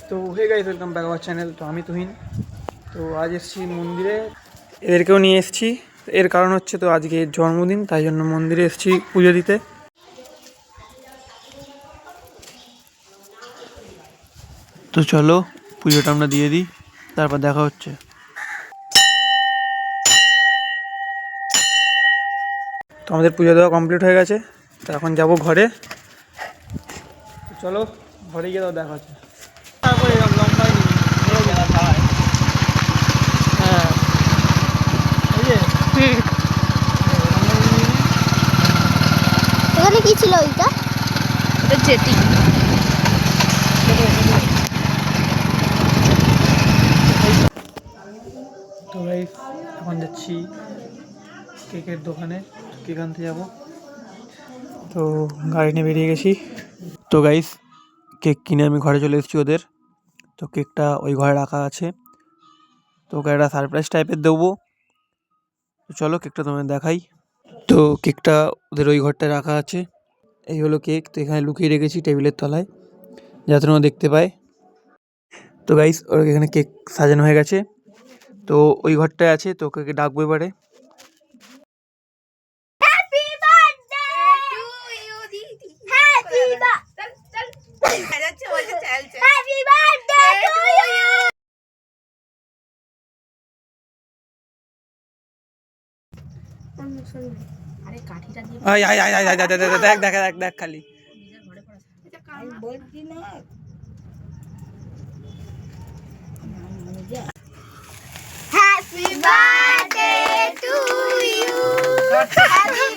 তো hey guys, welcome back our channel. তো আমি তুহিন। তো আজ এসেছি মন্দিরে, এদেরকেও নিয়ে এসেছি। এর কারণ হচ্ছে তো আজকে জন্মদিন, তাই জন্য মন্দিরে এসেছি পুজো দিতে। তো চলো পুজোটা আমরা দিয়ে দিই, তারপর দেখা হচ্ছে। তো আমাদের পুজো দেওয়া কমপ্লিট হয়ে গেছে, তো এখন যাব ঘরে। তো চলো ঘরে গিয়ে দেখা হচ্ছে। তারপরে লম্বাই হ্যাঁ, এখানে কি ছিল ওইটা? এটা জেটি। তো গাইস এখন যাচ্ছি কেকের দোকানে, কেক আনতে যাবো। তো গাড়ি নিয়ে বেরিয়ে গেছি। তো গাইস কেক কিনে আমি ঘরে চলে এসেছি ওদের। তো কেকটা ওই ঘরে রাখা আছে, তো ওকে একটা সারপ্রাইজ টাইপের দেবো। তো চলো কেকটা তোমাদের দেখাই। তো কেকটা ওদের ওই ঘরটায় রাখা আছে। এই হলো কেক। তো এখানে লুকিয়ে রেখেছি টেবিলের তলায়, যাতে ওরা দেখতে পায়। তো গাইস ওর এখানে কেক সাজানো হয়ে গেছে, তো ওই ঘরটায় আছে। তো ওকে ডাকবো এবারে। আরে কাঠিটা দিয়ে আয় আয় আয় আয় আয় দেখ দেখ দেখ দেখ দেখ খালি বলছি না। Happy birthday to you. Happy